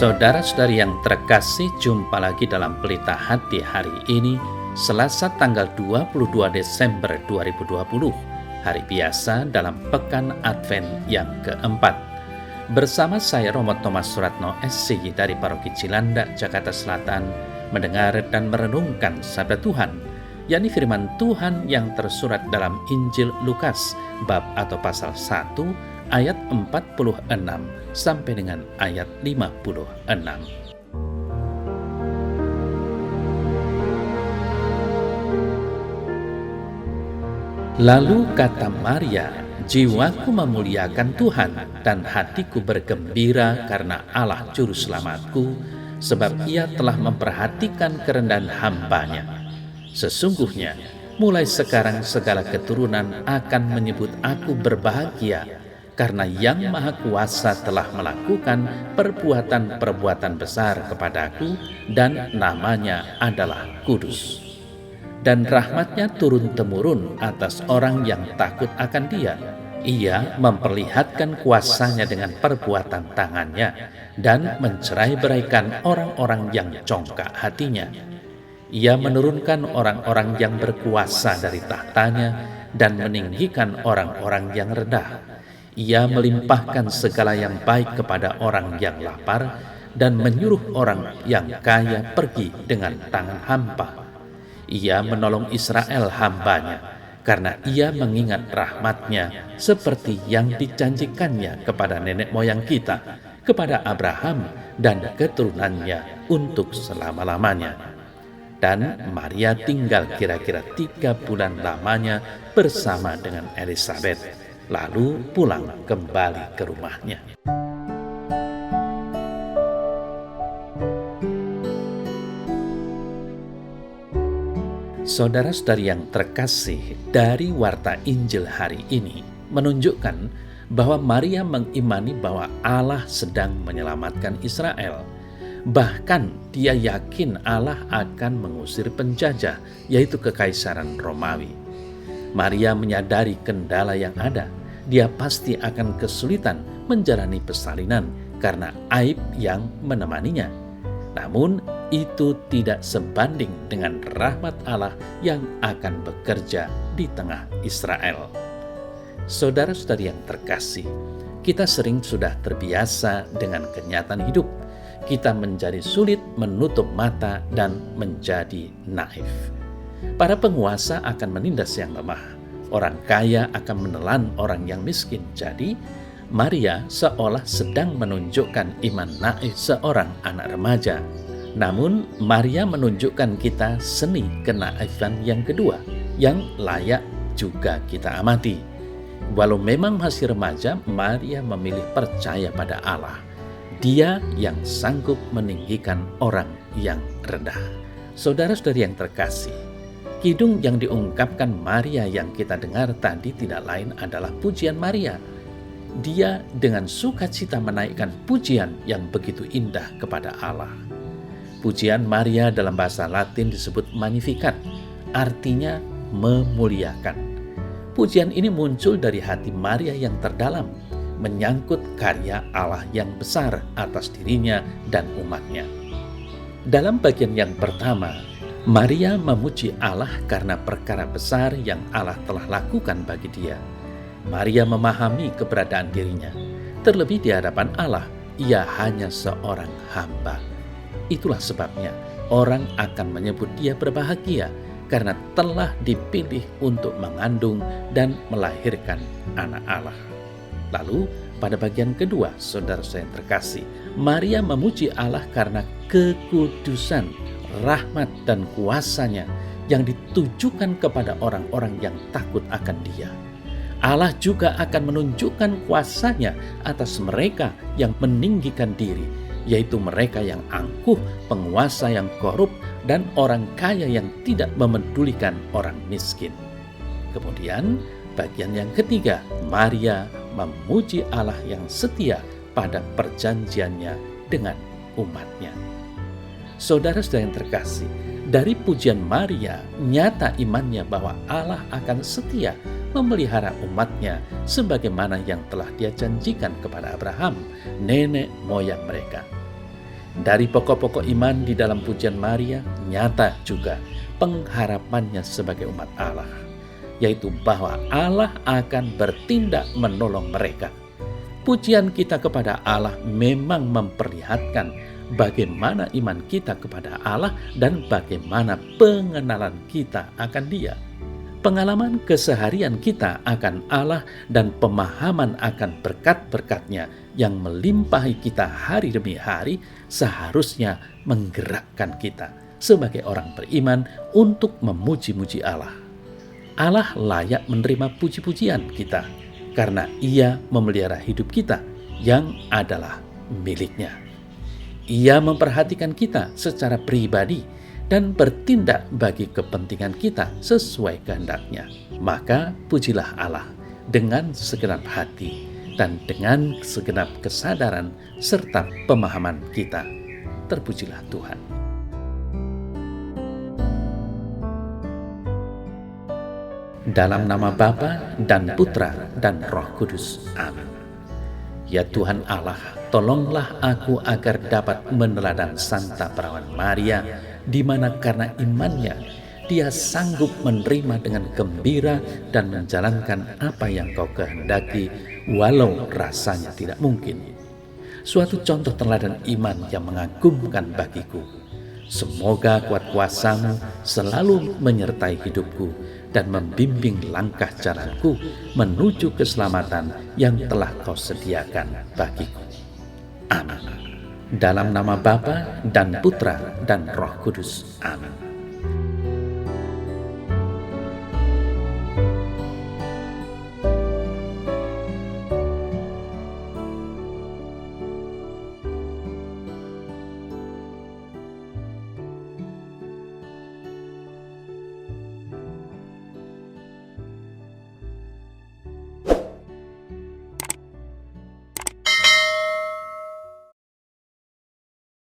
Saudara-saudari yang terkasih, jumpa lagi dalam Pelita Hati hari ini, Selasa tanggal 22 Desember 2020, hari biasa dalam Pekan Advent yang keempat. Bersama saya Romo Thomas Suratno SC dari Paroki Cilandak, Jakarta Selatan, mendengar dan merenungkan sabda Tuhan, yakni firman Tuhan yang tersurat dalam Injil Lukas, bab atau pasal 1, ayat 46 sampai dengan ayat 56. Lalu kata Maria, "Jiwaku memuliakan Tuhan dan hatiku bergembira karena Allah Juru Selamatku, sebab Ia telah memperhatikan kerendahan hamba-Nya. Sesungguhnya, mulai sekarang segala keturunan akan menyebut aku berbahagia, karena Yang Maha Kuasa telah melakukan perbuatan-perbuatan besar kepadaku, dan namanya adalah Kudus. Dan rahmat-Nya turun-temurun atas orang yang takut akan Dia. Ia memperlihatkan kuasa-Nya dengan perbuatan tangan-Nya, dan mencerai-beraikan orang-orang yang congkak hatinya. Ia menurunkan orang-orang yang berkuasa dari tahtanya, dan meninggikan orang-orang yang rendah. Ia melimpahkan segala yang baik kepada orang yang lapar, dan menyuruh orang yang kaya pergi dengan tangan hampa. Ia menolong Israel hamba-Nya, karena Ia mengingat rahmat-Nya seperti yang dijanjikan-Nya kepada nenek moyang kita, kepada Abraham dan keturunannya untuk selama-lamanya." Dan Maria tinggal kira-kira 3 bulan lamanya bersama dengan Elizabeth, lalu pulang kembali ke rumahnya. Saudara-saudari yang terkasih, dari warta Injil hari ini menunjukkan bahwa Maria mengimani bahwa Allah sedang menyelamatkan Israel. Bahkan dia yakin Allah akan mengusir penjajah, yaitu Kekaisaran Romawi. Maria menyadari kendala yang ada. Dia pasti akan kesulitan menjalani persalinan karena aib yang menemaninya. Namun itu tidak sebanding dengan rahmat Allah yang akan bekerja di tengah Israel. Saudara-saudari yang terkasih, kita sering sudah terbiasa dengan kenyataan hidup. Kita menjadi sulit menutup mata dan menjadi naif. Para penguasa akan menindas yang lemah. Orang kaya akan menelan orang yang miskin. Jadi, Maria seolah sedang menunjukkan iman naif seorang anak remaja. Namun, Maria menunjukkan kita seni kenaifan yang kedua, yang layak juga kita amati. Walau memang masih remaja, Maria memilih percaya pada Allah. Dia yang sanggup meninggikan orang yang rendah. Saudara-saudari yang terkasih, kidung yang diungkapkan Maria yang kita dengar tadi tidak lain adalah pujian Maria. Dia dengan sukacita menaikkan pujian yang begitu indah kepada Allah. Pujian Maria dalam bahasa Latin disebut Magnificat, artinya memuliakan. Pujian ini muncul dari hati Maria yang terdalam, menyangkut karya Allah yang besar atas dirinya dan umatnya. Dalam bagian yang pertama, Maria memuji Allah karena perkara besar yang Allah telah lakukan bagi dia. Maria memahami keberadaan dirinya. Terlebih di hadapan Allah, ia hanya seorang hamba. Itulah sebabnya orang akan menyebut dia berbahagia karena telah dipilih untuk mengandung dan melahirkan anak Allah. Lalu pada bagian kedua, saudara saya yang terkasih, Maria memuji Allah karena kekudusan, rahmat dan kuasa-Nya yang ditujukan kepada orang-orang yang takut akan Dia. Allah juga akan menunjukkan kuasa-Nya atas mereka yang meninggikan diri, yaitu mereka yang angkuh, penguasa yang korup, dan orang kaya yang tidak memedulikan orang miskin. Kemudian bagian yang ketiga, Maria memuji Allah yang setia pada perjanjiannya dengan umatnya. Saudara-saudara yang terkasih, dari pujian Maria, nyata imannya bahwa Allah akan setia memelihara umatnya sebagaimana yang telah Dia janjikan kepada Abraham, nenek moyang mereka. Dari pokok-pokok iman di dalam pujian Maria, nyata juga pengharapannya sebagai umat Allah, yaitu bahwa Allah akan bertindak menolong mereka. Pujian kita kepada Allah memang memperlihatkan bagaimana iman kita kepada Allah dan bagaimana pengenalan kita akan Dia. Pengalaman keseharian kita akan Allah dan pemahaman akan berkat-berkat-Nya yang melimpahi kita hari demi hari seharusnya menggerakkan kita sebagai orang beriman untuk memuji-muji Allah. Allah layak menerima puji-pujian kita karena Ia memelihara hidup kita yang adalah milik-Nya. Ia memperhatikan kita secara pribadi dan bertindak bagi kepentingan kita sesuai kehendak-Nya. Maka pujilah Allah dengan segenap hati dan dengan segenap kesadaran serta pemahaman kita. Terpujilah Tuhan. Dalam nama Bapa dan Putra dan Roh Kudus. Amin. Ya Tuhan Allah, tolonglah aku agar dapat meneladani Santa Perawan Maria, di mana karena imannya dia sanggup menerima dengan gembira dan menjalankan apa yang Kau kehendaki walau rasanya tidak mungkin. Suatu contoh teladan iman yang mengagumkan bagiku. Semoga kuat kuasa-Mu selalu menyertai hidupku dan membimbing langkah jalanku menuju keselamatan yang telah Kau sediakan bagiku. Amin. Dalam nama Bapa dan Putra dan Roh Kudus. Amin.